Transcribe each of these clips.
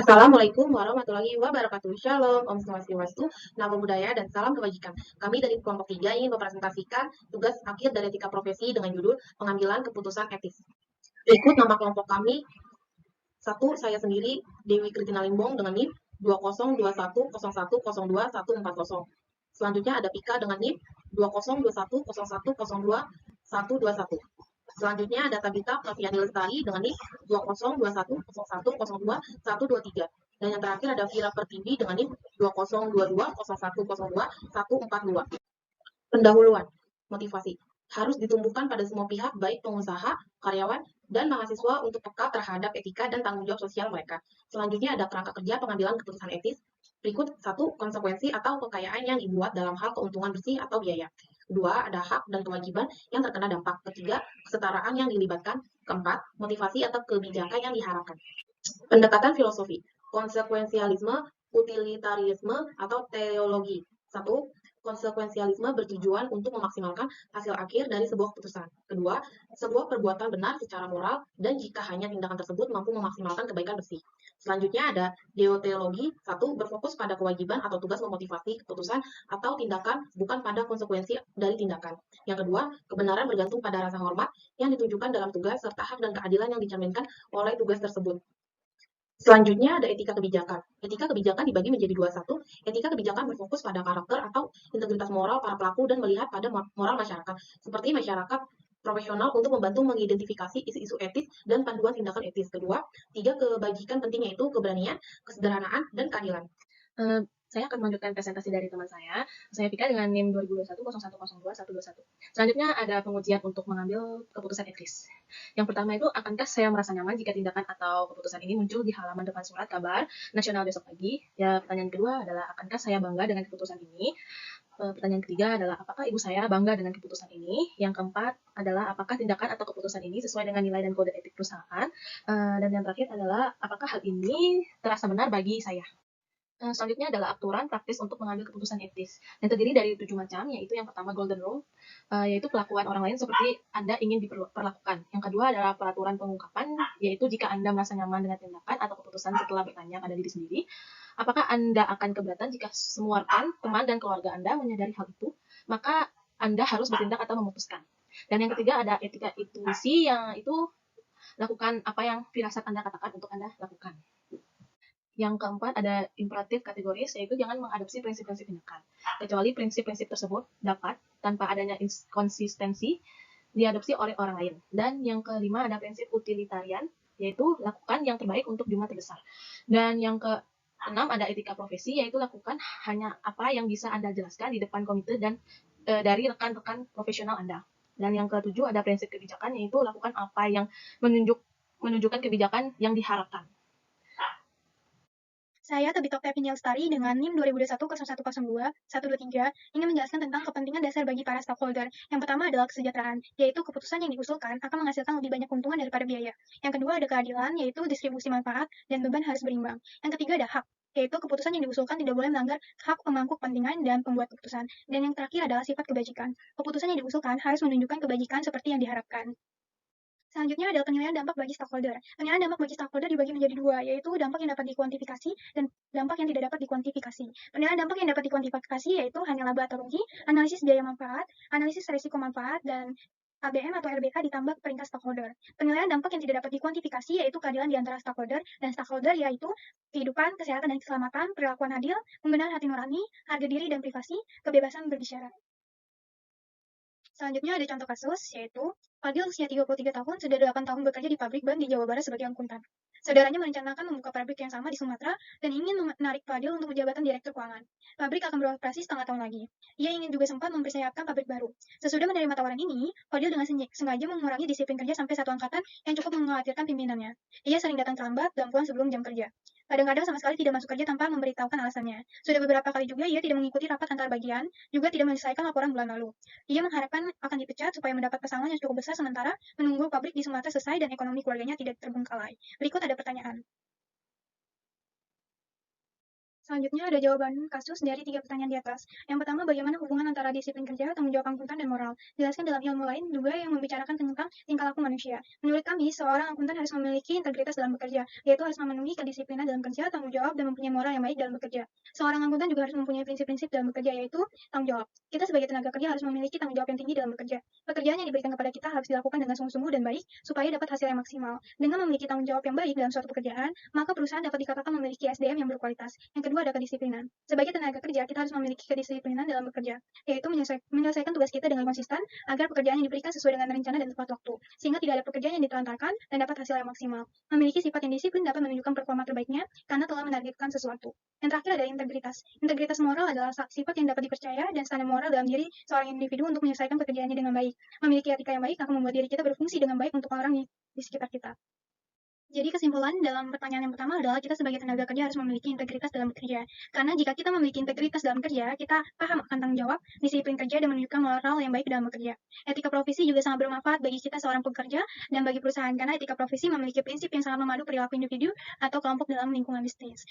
Assalamualaikum warahmatullahi wabarakatuh. Shalom, Om Swastiastu, Namo Buddhaya, dan salam kebajikan. Kami dari kelompok 3 ingin mempresentasikan tugas akhir dari etika profesi dengan judul pengambilan keputusan etis. Ikut nama kelompok kami, 1. Saya sendiri, Dewi Kritina Limbong dengan NIP 202101024140. Selanjutnya ada Pika dengan NIP 2021010221. Selanjutnya ada Tabita Praviani Lestari dengan NIP 202101022123. Dan yang terakhir ada Vira Pertiwi dengan NIP 202201022142. Pendahuluan, motivasi. Harus ditumbuhkan pada semua pihak, baik pengusaha, karyawan, dan mahasiswa untuk peka terhadap etika dan tanggung jawab sosial mereka. Selanjutnya ada kerangka kerja pengambilan keputusan etis. Berikut 1. Konsekuensi atau kekayaan yang dibuat dalam hal keuntungan bersih atau biaya. 2. Ada hak dan kewajiban yang terkena dampak. Ketiga, kesetaraan yang dilibatkan. Keempat, motivasi atau kebijakan yang diharapkan. Pendekatan filosofi, konsekuensialisme, utilitarisme, atau teologi. 1. Konsekuensialisme bertujuan untuk memaksimalkan hasil akhir dari sebuah keputusan. Kedua, sebuah perbuatan benar secara moral dan jika hanya tindakan tersebut mampu memaksimalkan kebaikan bersih. Selanjutnya ada deontologi. 1. Berfokus pada kewajiban atau tugas memotivasi keputusan atau tindakan bukan pada konsekuensi dari tindakan. Yang kedua, kebenaran bergantung pada rasa hormat yang ditunjukkan dalam tugas serta hak dan keadilan yang dicerminkan oleh tugas tersebut. Selanjutnya ada etika kebijakan. Etika kebijakan dibagi menjadi 2. 1. Etika kebijakan berfokus pada karakter atau integritas moral para pelaku dan melihat pada moral masyarakat, seperti masyarakat profesional untuk membantu mengidentifikasi isu-isu etis dan panduan tindakan etis. Kedua, 3. Kebajikan penting yaitu keberanian, kesederhanaan, dan keadilan. Saya akan melanjutkan presentasi dari teman saya. Saya Pika dengan NIM 202101022121. Selanjutnya ada pengujian untuk mengambil keputusan etis. Yang pertama itu, akankah saya merasa nyaman jika tindakan atau keputusan ini muncul di halaman depan surat kabar nasional besok pagi? Ya, pertanyaan kedua adalah, akankah saya bangga dengan keputusan ini? Pertanyaan ketiga adalah, apakah ibu saya bangga dengan keputusan ini? Yang keempat adalah, apakah tindakan atau keputusan ini sesuai dengan nilai dan kode etik perusahaan? Dan yang terakhir adalah, apakah hal ini terasa benar bagi saya? Selanjutnya adalah aturan praktis untuk mengambil keputusan etis, yang terdiri dari 7 macam, yaitu yang pertama golden rule, yaitu perlakuan orang lain seperti Anda ingin diperlakukan. Yang kedua adalah peraturan pengungkapan, yaitu jika Anda merasa nyaman dengan tindakan atau keputusan setelah bertanya pada diri sendiri, apakah Anda akan keberatan jika semua rekan, teman, dan keluarga Anda menyadari hal itu, maka Anda harus bertindak atau memutuskan. Dan yang ketiga ada etika intuisi, yang itu lakukan apa yang firasat Anda katakan untuk Anda lakukan. Yang keempat ada imperatif kategoris, yaitu jangan mengadopsi prinsip-prinsip tindakan, kecuali prinsip-prinsip tersebut dapat, tanpa adanya konsistensi, diadopsi oleh orang lain. Dan yang kelima ada prinsip utilitarian, yaitu lakukan yang terbaik untuk jumlah terbesar. Dan yang keenam ada etika profesi, yaitu lakukan hanya apa yang bisa Anda jelaskan di depan komite dan dari rekan-rekan profesional Anda. Dan yang ketujuh ada prinsip kebijakan, yaitu lakukan apa yang menunjukkan kebijakan yang diharapkan. Saya Tabita Oktaviani Lestari dengan NIM 20210102-123 ingin menjelaskan tentang kepentingan dasar bagi para stakeholder. Yang pertama adalah kesejahteraan, yaitu keputusan yang diusulkan akan menghasilkan lebih banyak keuntungan daripada biaya. Yang kedua ada keadilan, yaitu distribusi manfaat dan beban harus berimbang. Yang ketiga ada hak, yaitu keputusan yang diusulkan tidak boleh melanggar hak pemangku kepentingan dan pembuat keputusan. Dan yang terakhir adalah sifat kebajikan. Keputusan yang diusulkan harus menunjukkan kebajikan seperti yang diharapkan. Selanjutnya adalah penilaian dampak bagi stakeholder. Penilaian dampak bagi stakeholder dibagi menjadi 2, yaitu dampak yang dapat dikuantifikasi dan dampak yang tidak dapat dikuantifikasi. Penilaian dampak yang dapat dikuantifikasi yaitu hanya laba atau rugi, analisis biaya manfaat, analisis risiko manfaat, dan ABM atau RBK ditambah peringkat stakeholder. Penilaian dampak yang tidak dapat dikuantifikasi yaitu keadilan di antara stakeholder, dan stakeholder yaitu kehidupan, kesehatan dan keselamatan, perilakuan adil, pembenahan hati nurani, harga diri dan privasi, kebebasan berbicara. Selanjutnya ada contoh kasus, yaitu Fadil usia 33 tahun, sudah 8 tahun bekerja di pabrik ban di Jawa Barat sebagai akuntan. Saudaranya merencanakan membuka pabrik yang sama di Sumatera dan ingin menarik Fadil untuk jabatan direktur keuangan. Pabrik akan beroperasi setengah tahun lagi. Ia ingin juga sempat mempersiapkan pabrik baru. Sesudah menerima tawaran ini, Fadil dengan sengaja mengurangi disiplin kerja sampai 1 angkatan yang cukup mengkhawatirkan pimpinannya. Ia sering datang terlambat dan pulang sebelum jam kerja. Kadang-kadang sama sekali tidak masuk kerja tanpa memberitahukan alasannya. Sudah beberapa kali juga ia tidak mengikuti rapat antar bagian, juga tidak menyelesaikan laporan bulan lalu. Ia mengharapkan akan dipecat supaya mendapat pesangon yang cukup besar sementara menunggu pabrik di Sumatera selesai dan ekonomi keluarganya tidak terbengkalai. Berikut ada pertanyaan. Selanjutnya ada jawaban kasus dari 3 pertanyaan di atas. Yang pertama, bagaimana hubungan antara disiplin kerja, tanggung jawab akuntan, dan moral? Jelaskan dalam ilmu lain juga yang membicarakan tentang tingkah laku manusia. Menurut kami, seorang akuntan harus memiliki integritas dalam bekerja, yaitu harus memenuhi kedisiplinan dalam kerja, tanggung jawab, dan mempunyai moral yang baik dalam bekerja. Seorang akuntan juga harus mempunyai prinsip-prinsip dalam bekerja, yaitu tanggung jawab. Kita sebagai tenaga kerja harus memiliki tanggung jawab yang tinggi dalam bekerja. Pekerjaan yang diberikan kepada kita harus dilakukan dengan sungguh-sungguh dan baik, supaya dapat hasil yang maksimal. Dengan memiliki tanggung jawab yang baik dalam suatu pekerjaan, maka perusahaan dapat dikatakan memiliki SDM yang berkualitas. Yang kedua ada kedisiplinan. Sebagai tenaga kerja, kita harus memiliki kedisiplinan dalam bekerja, yaitu menyelesaikan tugas kita dengan konsisten agar pekerjaan yang diberikan sesuai dengan rencana dan tepat waktu, sehingga tidak ada pekerjaan yang ditelantarkan dan dapat hasil yang maksimal. Memiliki sifat yang disiplin dapat menunjukkan performa terbaiknya karena telah menargetkan sesuatu. Yang terakhir ada integritas. Integritas moral adalah sifat yang dapat dipercaya dan standar moral dalam diri seorang individu untuk menyelesaikan pekerjaannya dengan baik. Memiliki etika yang baik akan membuat diri kita berfungsi dengan baik untuk orang di sekitar kita. Jadi kesimpulan dalam pertanyaan yang pertama adalah kita sebagai tenaga kerja harus memiliki integritas dalam bekerja. Karena jika kita memiliki integritas dalam kerja, kita paham akan tanggung jawab, disiplin kerja, dan menunjukkan moral yang baik dalam bekerja. Etika profesi juga sangat bermanfaat bagi kita seorang pekerja dan bagi perusahaan, karena etika profesi memiliki prinsip yang sangat memadu perilaku individu atau kelompok dalam lingkungan bisnis.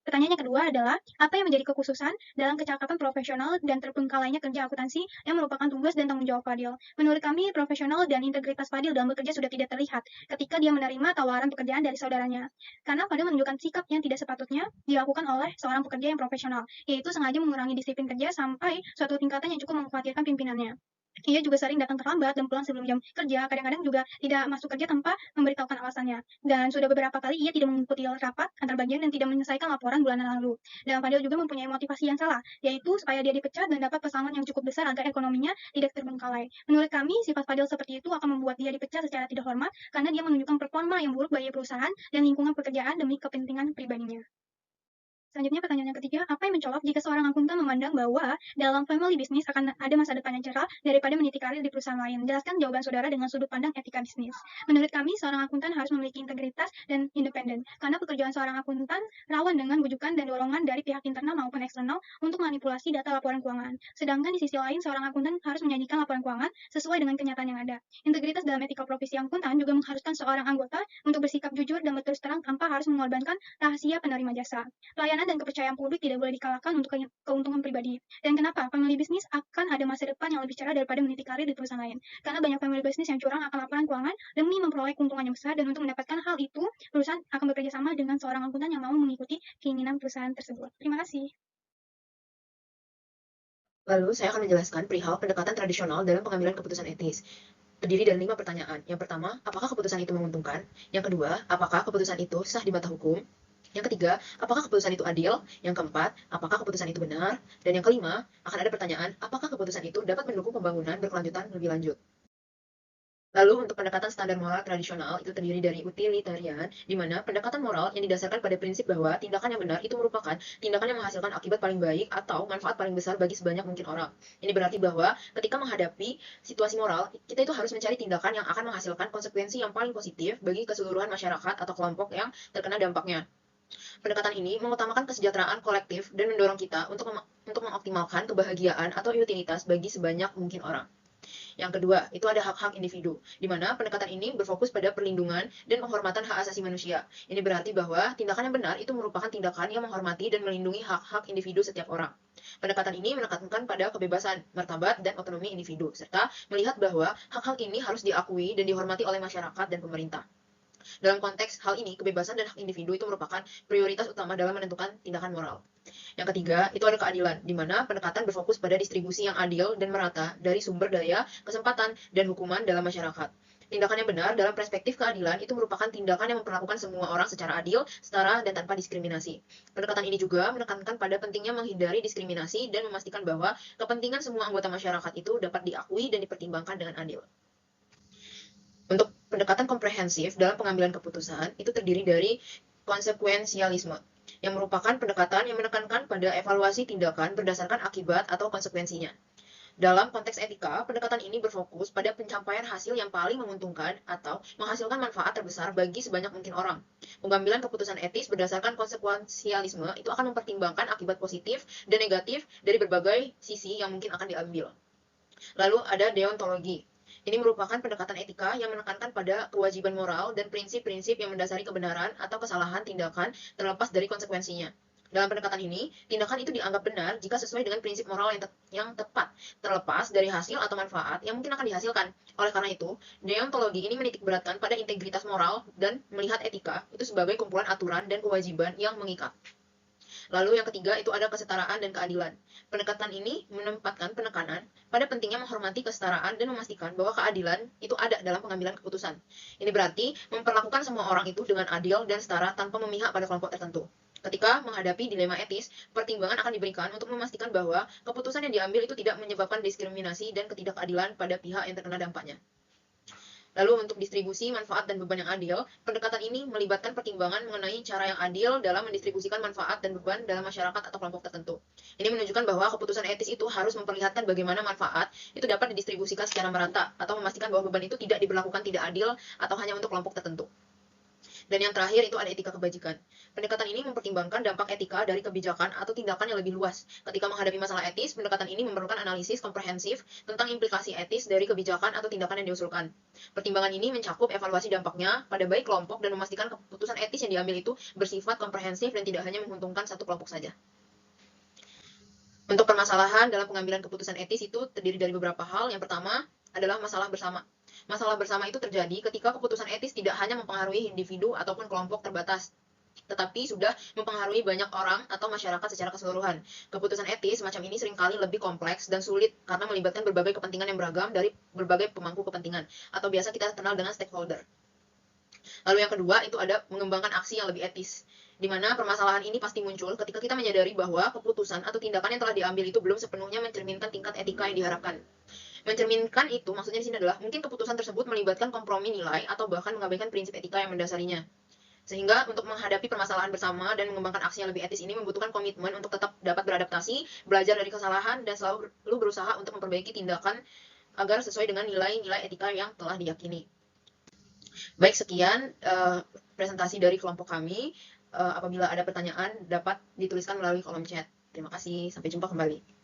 Pertanyaan yang kedua adalah, apa yang menjadi kekhususan dalam kecakapan profesional dan terbengkalainya kerja akuntansi yang merupakan tugas dan tanggung jawab Fadil? Menurut kami, profesional dan integritas Fadil dalam bekerja sudah tidak terlihat ketika dia menerima tawaran pekerjaan dari saudaranya. Karena Fadil menunjukkan sikap yang tidak sepatutnya dilakukan oleh seorang pekerja yang profesional, yaitu sengaja mengurangi disiplin kerja sampai suatu tingkatan yang cukup mengkhawatirkan pimpinannya. Ia juga sering datang terlambat dan pulang sebelum jam kerja, kadang-kadang juga tidak masuk kerja tanpa memberitahukan alasannya. Dan sudah beberapa kali ia tidak mengikuti rapat antar bagian dan tidak menyelesaikan laporan bulanan lalu. Dan Fadil juga mempunyai motivasi yang salah, yaitu supaya dia dipecat dan dapat pesangon yang cukup besar agar ekonominya tidak terbengkalai. Menurut kami, sifat Fadil seperti itu akan membuat dia dipecat secara tidak hormat karena dia menunjukkan performa yang buruk bagi perusahaan dan lingkungan pekerjaan demi kepentingan pribadinya. Selanjutnya pertanyaan yang ketiga, apa yang mencolok jika seorang akuntan memandang bahwa dalam family bisnis akan ada masa depan yang cerah daripada meniti karir di perusahaan lain? Jelaskan jawaban saudara dengan sudut pandang etika bisnis. Menurut kami, seorang akuntan harus memiliki integritas dan independen, karena pekerjaan seorang akuntan rawan dengan bujukan dan dorongan dari pihak internal maupun eksternal untuk manipulasi data laporan keuangan. Sedangkan di sisi lain, seorang akuntan harus menyajikan laporan keuangan sesuai dengan kenyataan yang ada. Integritas dalam etika profesi akuntan juga mengharuskan seorang anggota untuk bersikap jujur dan berterus terang tanpa harus mengorbankan rahasia penerima jasa. Pelayanan dan kepercayaan publik tidak boleh dikalahkan untuk keuntungan pribadi. Dan kenapa? Family bisnis akan ada masa depan yang lebih cerah daripada meniti karir di perusahaan lain. Karena banyak family bisnis yang curang akan laporan keuangan demi memperoleh keuntungan yang besar, dan untuk mendapatkan hal itu, perusahaan akan bekerja sama dengan seorang akuntan yang mau mengikuti keinginan perusahaan tersebut. Terima kasih. Lalu, saya akan menjelaskan perihal pendekatan tradisional dalam pengambilan keputusan etis. Terdiri dari 5 pertanyaan. Yang pertama, apakah keputusan itu menguntungkan? Yang kedua, apakah keputusan itu sah di mata hukum? Yang ketiga, apakah keputusan itu adil? Yang keempat, apakah keputusan itu benar? Dan yang kelima, akan ada pertanyaan, apakah keputusan itu dapat mendukung pembangunan berkelanjutan lebih lanjut? Lalu, untuk pendekatan standar moral tradisional, itu terdiri dari utilitarian, di mana pendekatan moral yang didasarkan pada prinsip bahwa tindakan yang benar itu merupakan tindakan yang menghasilkan akibat paling baik atau manfaat paling besar bagi sebanyak mungkin orang. Ini berarti bahwa ketika menghadapi situasi moral, kita itu harus mencari tindakan yang akan menghasilkan konsekuensi yang paling positif bagi keseluruhan masyarakat atau kelompok yang terkena dampaknya. Pendekatan ini mengutamakan kesejahteraan kolektif dan mendorong kita untuk mengoptimalkan kebahagiaan atau utilitas bagi sebanyak mungkin orang. Yang kedua, itu ada hak-hak individu, di mana pendekatan ini berfokus pada perlindungan dan penghormatan hak asasi manusia. Ini berarti bahwa tindakan yang benar itu merupakan tindakan yang menghormati dan melindungi hak-hak individu setiap orang. Pendekatan ini menekankan pada kebebasan, martabat, dan otonomi individu, serta melihat bahwa hak-hak ini harus diakui dan dihormati oleh masyarakat dan pemerintah. Dalam konteks hal ini, kebebasan dan hak individu itu merupakan prioritas utama dalam menentukan tindakan moral. Yang ketiga, itu ada keadilan, di mana pendekatan berfokus pada distribusi yang adil dan merata dari sumber daya, kesempatan, dan hukuman dalam masyarakat. Tindakan yang benar dalam perspektif keadilan itu merupakan tindakan yang memperlakukan semua orang secara adil, setara, dan tanpa diskriminasi. Pendekatan ini juga menekankan pada pentingnya menghindari diskriminasi dan memastikan bahwa kepentingan semua anggota masyarakat itu dapat diakui dan dipertimbangkan dengan adil. Untuk pendekatan komprehensif dalam pengambilan keputusan, itu terdiri dari konsekuensialisme, yang merupakan pendekatan yang menekankan pada evaluasi tindakan berdasarkan akibat atau konsekuensinya. Dalam konteks etika, pendekatan ini berfokus pada pencapaian hasil yang paling menguntungkan atau menghasilkan manfaat terbesar bagi sebanyak mungkin orang. Pengambilan keputusan etis berdasarkan konsekuensialisme itu akan mempertimbangkan akibat positif dan negatif dari berbagai sisi yang mungkin akan diambil. Lalu ada deontologi. Ini merupakan pendekatan etika yang menekankan pada kewajiban moral dan prinsip-prinsip yang mendasari kebenaran atau kesalahan tindakan terlepas dari konsekuensinya. Dalam pendekatan ini, tindakan itu dianggap benar jika sesuai dengan prinsip moral yang tepat, terlepas dari hasil atau manfaat yang mungkin akan dihasilkan. Oleh karena itu, deontologi ini menitikberatkan pada integritas moral dan melihat etika itu sebagai kumpulan aturan dan kewajiban yang mengikat. Lalu yang ketiga itu ada kesetaraan dan keadilan. Pendekatan ini menempatkan penekanan pada pentingnya menghormati kesetaraan dan memastikan bahwa keadilan itu ada dalam pengambilan keputusan. Ini berarti memperlakukan semua orang itu dengan adil dan setara tanpa memihak pada kelompok tertentu. Ketika menghadapi dilema etis, pertimbangan akan diberikan untuk memastikan bahwa keputusan yang diambil itu tidak menyebabkan diskriminasi dan ketidakadilan pada pihak yang terkena dampaknya. Lalu untuk distribusi manfaat dan beban yang adil, pendekatan ini melibatkan pertimbangan mengenai cara yang adil dalam mendistribusikan manfaat dan beban dalam masyarakat atau kelompok tertentu. Ini menunjukkan bahwa keputusan etis itu harus memperlihatkan bagaimana manfaat itu dapat didistribusikan secara merata atau memastikan bahwa beban itu tidak diberlakukan tidak adil atau hanya untuk kelompok tertentu. Dan yang terakhir itu ada etika kebajikan. Pendekatan ini mempertimbangkan dampak etika dari kebijakan atau tindakan yang lebih luas. Ketika menghadapi masalah etis, pendekatan ini memerlukan analisis komprehensif tentang implikasi etis dari kebijakan atau tindakan yang diusulkan. Pertimbangan ini mencakup evaluasi dampaknya pada baik kelompok dan memastikan keputusan etis yang diambil itu bersifat komprehensif dan tidak hanya menguntungkan satu kelompok saja. Untuk permasalahan dalam pengambilan keputusan etis itu terdiri dari beberapa hal. Yang pertama adalah masalah bersama. Masalah bersama itu terjadi ketika keputusan etis tidak hanya mempengaruhi individu ataupun kelompok terbatas, tetapi sudah mempengaruhi banyak orang atau masyarakat secara keseluruhan. Keputusan etis semacam ini seringkali lebih kompleks dan sulit karena melibatkan berbagai kepentingan yang beragam dari berbagai pemangku kepentingan, atau biasa kita kenal dengan stakeholder. Lalu yang kedua itu ada mengembangkan aksi yang lebih etis, di mana permasalahan ini pasti muncul ketika kita menyadari bahwa keputusan atau tindakan yang telah diambil itu belum sepenuhnya mencerminkan tingkat etika yang diharapkan. Mencerminkan itu maksudnya di sini adalah mungkin keputusan tersebut melibatkan kompromi nilai atau bahkan mengabaikan prinsip etika yang mendasarinya. Sehingga untuk menghadapi permasalahan bersama dan mengembangkan aksi yang lebih etis ini membutuhkan komitmen untuk tetap dapat beradaptasi, belajar dari kesalahan, dan selalu berusaha untuk memperbaiki tindakan agar sesuai dengan nilai-nilai etika yang telah diyakini. Baik, sekian presentasi dari kelompok kami. Apabila ada pertanyaan dapat dituliskan melalui kolom chat. Terima kasih, sampai jumpa kembali.